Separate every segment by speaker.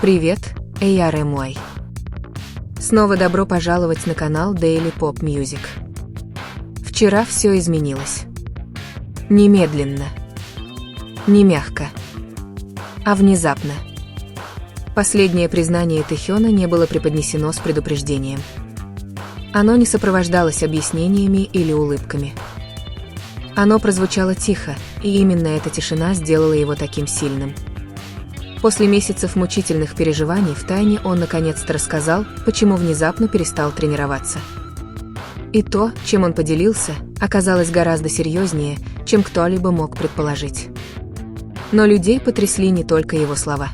Speaker 1: Привет, ARMY. Снова добро пожаловать на канал Daily Pop Music. Вчера все изменилось. Не медленно, не мягко, а внезапно. Последнее признание Тэхёна не было преподнесено с предупреждением. Оно не сопровождалось объяснениями или улыбками. Оно прозвучало тихо, и именно эта тишина сделала его таким сильным. После месяцев мучительных переживаний втайне он наконец-то рассказал, почему внезапно перестал тренироваться. И то, чем он поделился, оказалось гораздо серьезнее, чем кто-либо мог предположить. Но людей потрясли не только его слова.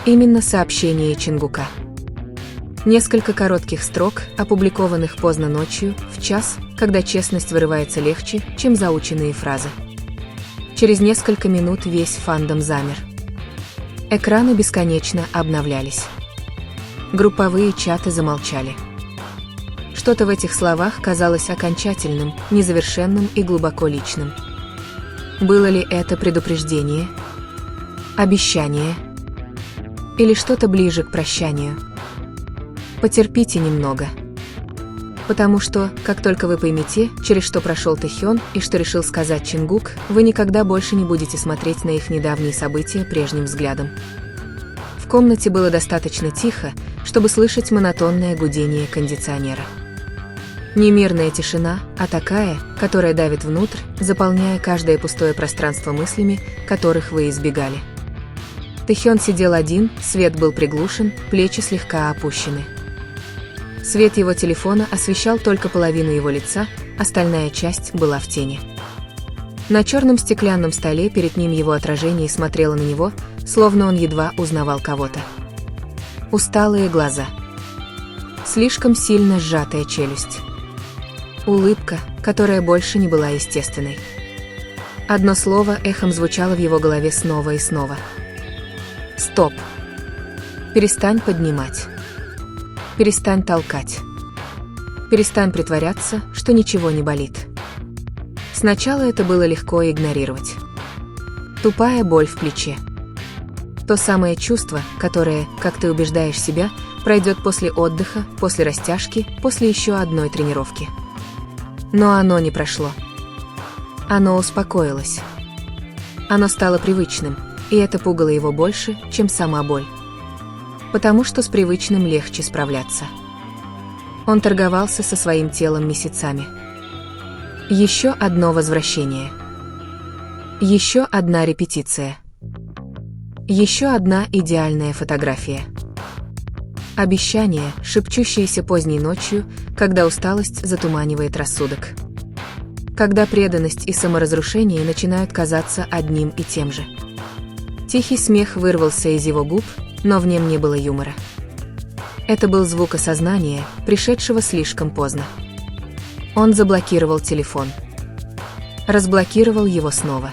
Speaker 1: Именно сообщение Чингука. Несколько коротких строк, опубликованных поздно ночью, в час, когда честность вырывается легче, чем заученные фразы. Через несколько минут весь фандом замер. Экраны бесконечно обновлялись. Групповые чаты замолчали. Что-то в этих словах казалось окончательным, незавершенным и глубоко личным. Было ли это предупреждение? Обещание? Или что-то ближе к прощанию? Потерпите немного. Потому что, как только вы поймете, через что прошел Тэхён и что решил сказать Чингук, вы никогда больше не будете смотреть на их недавние события прежним взглядом. В комнате было достаточно тихо, чтобы слышать монотонное гудение кондиционера. Не мирная тишина, а такая, которая давит внутрь, заполняя каждое пустое пространство мыслями, которых вы избегали. Тэхён сидел один, свет был приглушен, плечи слегка опущены. Свет его телефона освещал только половину его лица, остальная часть была в тени. На черном стеклянном столе перед ним его отражение смотрело на него, словно он едва узнавал кого-то. Усталые глаза. Слишком сильно сжатая челюсть. Улыбка, которая больше не была естественной. Одно слово эхом звучало в его голове снова и снова. Стоп. Перестань поднимать. Перестань толкать. Перестань притворяться, что ничего не болит. Сначала это было легко игнорировать. Тупая боль в плече. То самое чувство, которое, как ты убеждаешь себя, пройдет после отдыха, после растяжки, после еще одной тренировки. Но оно не прошло. Оно успокоилось. Оно стало привычным, и это пугало его больше, чем сама боль. Потому что с привычным легче справляться. Он торговался со своим телом месяцами. Еще одно возвращение. Еще одна репетиция. Еще одна идеальная фотография. Обещание, шепчущееся поздней ночью, когда усталость затуманивает рассудок. Когда преданность и саморазрушение начинают казаться одним и тем же. Тихий смех вырвался из его губ, но в нем не было юмора. Это был звук осознания, пришедшего слишком поздно. Он заблокировал телефон. Разблокировал его снова.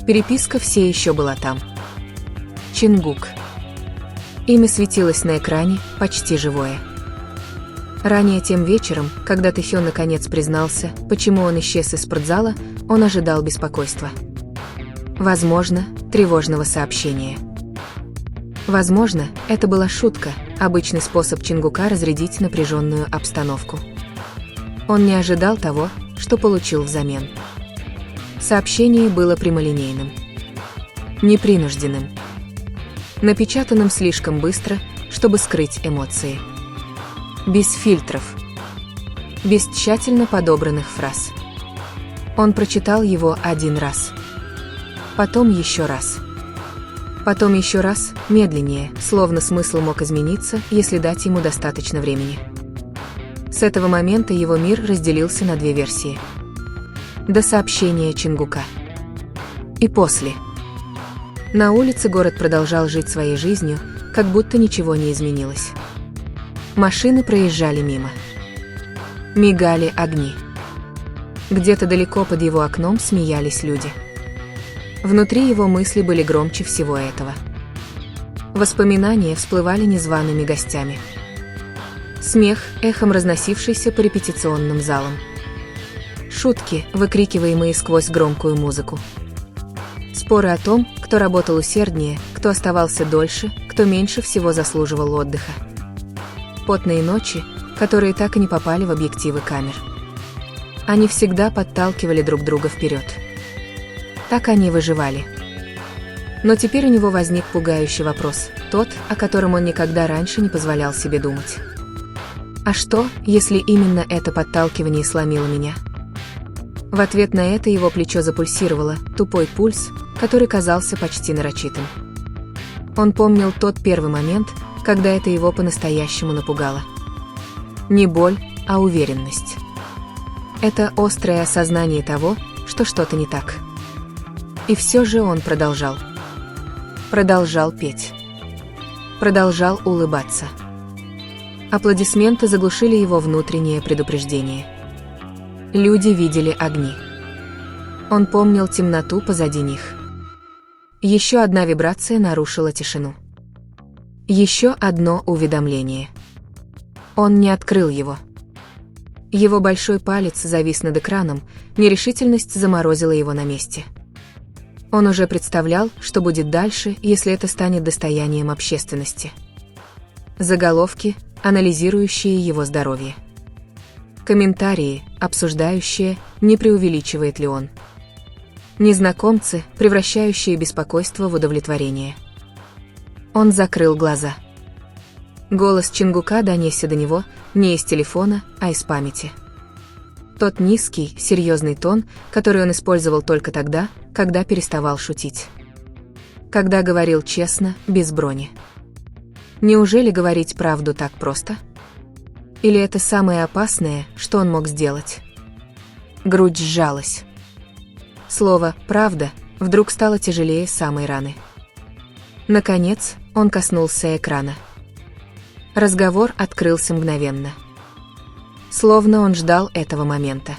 Speaker 1: Переписка все еще была там. Чингук. Имя светилось на экране, почти живое. Ранее тем вечером, когда Тэхён наконец признался, почему он исчез из спортзала, он ожидал беспокойства. Возможно, тревожного сообщения. Возможно, это была шутка, обычный способ Чингука разрядить напряженную обстановку. Он не ожидал того, что получил взамен. Сообщение было прямолинейным. Непринужденным. Напечатанным слишком быстро, чтобы скрыть эмоции. Без фильтров. Без тщательно подобранных фраз. Он прочитал его один раз. Потом еще раз. Потом еще раз, медленнее, словно смысл мог измениться, если дать ему достаточно времени. С этого момента его мир разделился на две версии. До сообщения Чингука. И после. На улице город продолжал жить своей жизнью, как будто ничего не изменилось. Машины проезжали мимо. Мигали огни. Где-то далеко под его окном смеялись люди. Внутри его мысли были громче всего этого. Воспоминания всплывали незваными гостями. Смех, эхом разносившийся по репетиционным залам. Шутки, выкрикиваемые сквозь громкую музыку. Споры о том, кто работал усерднее, кто оставался дольше, кто меньше всего заслуживал отдыха. Потные ночи, которые так и не попали в объективы камер. Они всегда подталкивали друг друга вперед. Так они выживали. Но теперь у него возник пугающий вопрос, тот, о котором он никогда раньше не позволял себе думать. А что, если именно это подталкивание сломило меня? В ответ на это его плечо запульсировало, тупой пульс, который казался почти нарочитым. Он помнил тот первый момент, когда это его по-настоящему напугало. Не боль, а уверенность. Это острое осознание того, что что-то не так. И все же он продолжал. Продолжал петь. Продолжал улыбаться. Аплодисменты заглушили его внутреннее предупреждение. Люди видели огни. Он помнил темноту позади них. Еще одна вибрация нарушила тишину. Еще одно уведомление. Он не открыл его. Его большой палец завис над экраном, нерешительность заморозила его на месте. Он уже представлял, что будет дальше, если это станет достоянием общественности. Заголовки, анализирующие его здоровье. Комментарии, обсуждающие, не преувеличивает ли он. Незнакомцы, превращающие беспокойство в удовлетворение. Он закрыл глаза. Голос Чингука донесся до него не из телефона, а из памяти. Тот низкий, серьезный тон, который он использовал только тогда, когда переставал шутить. Когда говорил честно, без брони. Неужели говорить правду так просто? Или это самое опасное, что он мог сделать? Грудь сжалась. Слово «правда» вдруг стало тяжелее самой раны. Наконец, он коснулся экрана. Разговор открылся мгновенно. Словно он ждал этого момента.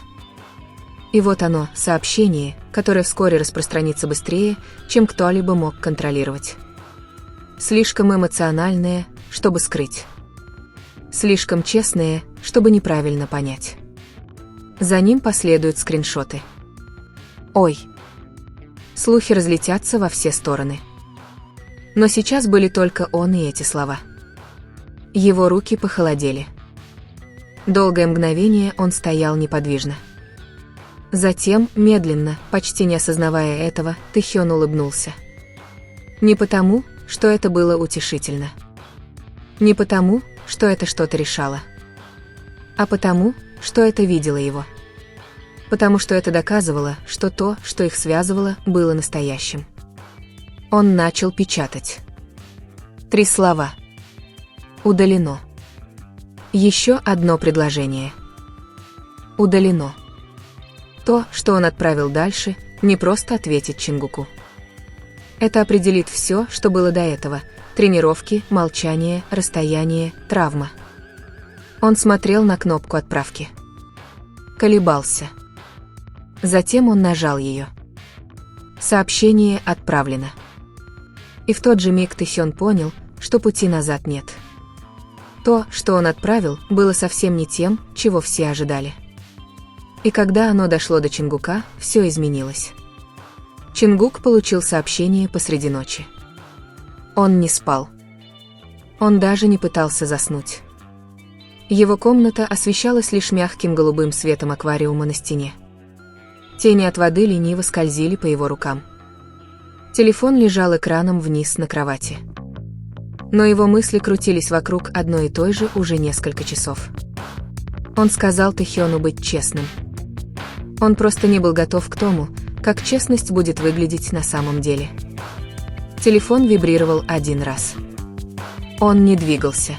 Speaker 1: И вот оно, сообщение, которое вскоре распространится быстрее, чем кто-либо мог контролировать. Слишком эмоциональное, чтобы скрыть. Слишком честное, чтобы неправильно понять. За ним последуют скриншоты. Ой. Слухи разлетятся во все стороны. Но сейчас были только он и эти слова. Его руки похолодели. Долгое мгновение он стоял неподвижно. Затем, медленно, почти не осознавая этого, Тэхён улыбнулся. Не потому, что это было утешительно. Не потому, что это что-то решало. А потому, что это видело его. Потому что это доказывало, что то, что их связывало, было настоящим. Он начал печатать. 3 слова. Удалено. Еще одно предложение. Удалено. То, что он отправил дальше, не просто ответит Чингуку. Это определит все, что было до этого: тренировки, молчание, расстояние, травма. Он смотрел на кнопку отправки. Колебался. Затем он нажал ее. Сообщение отправлено. И в тот же миг Тэхён понял, что пути назад нет. То, что он отправил, было совсем не тем, чего все ожидали. И когда оно дошло до Чингука, все изменилось. Чингук получил сообщение посреди ночи. Он не спал. Он даже не пытался заснуть. Его комната освещалась лишь мягким голубым светом аквариума на стене. Тени от воды лениво скользили по его рукам. Телефон лежал экраном вниз на кровати. Но его мысли крутились вокруг одной и той же уже несколько часов. Он сказал Тэхёну быть честным. Он просто не был готов к тому, как честность будет выглядеть на самом деле. Телефон вибрировал 1 раз. Он не двигался.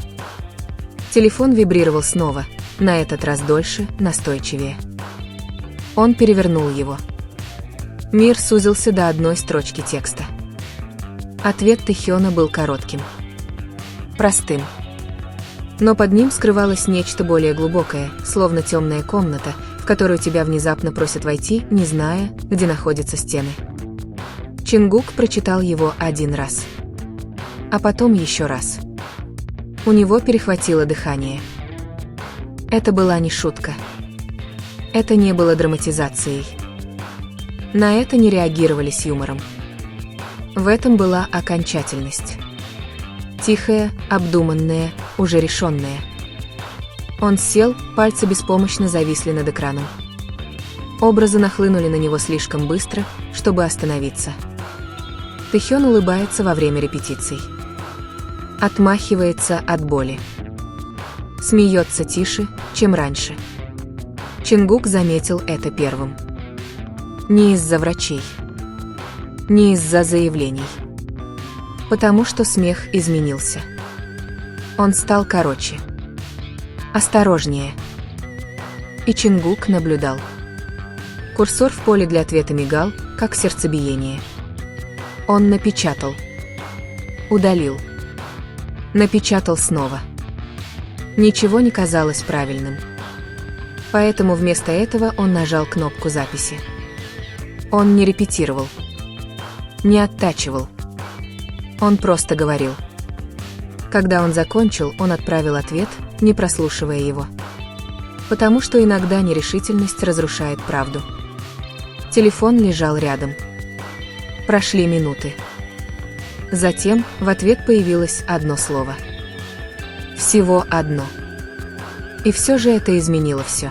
Speaker 1: Телефон вибрировал снова, на этот раз дольше, настойчивее. Он перевернул его. Мир сузился до одной строчки текста. Ответ Тэхёна был коротким. Простым. Но под ним скрывалось нечто более глубокое, словно темная комната, в которую тебя внезапно просят войти, не зная, где находятся стены. Чингук прочитал его 1 раз. А потом еще раз. У него перехватило дыхание. Это была не шутка. Это не было драматизацией. На это не реагировали с юмором. В этом была окончательность. Тихая, обдуманная, уже решенная. Он сел, пальцы беспомощно зависли над экраном. Образы нахлынули на него слишком быстро, чтобы остановиться. Тэхён улыбается во время репетиций. Отмахивается от боли. Смеется тише, чем раньше. Чингук заметил это первым. Не из-за врачей. Не из-за заявлений. Потому что смех изменился. Он стал короче. Осторожнее. И Чингук наблюдал. Курсор в поле для ответа мигал, как сердцебиение. Он напечатал. Удалил. Напечатал снова. Ничего не казалось правильным. Поэтому вместо этого он нажал кнопку записи. Он не репетировал. Не оттачивал. Он просто говорил. Когда он закончил, он отправил ответ, не прослушивая его. Потому что иногда нерешительность разрушает правду. Телефон лежал рядом. Прошли минуты. Затем в ответ появилось одно слово. Всего одно. И все же это изменило все.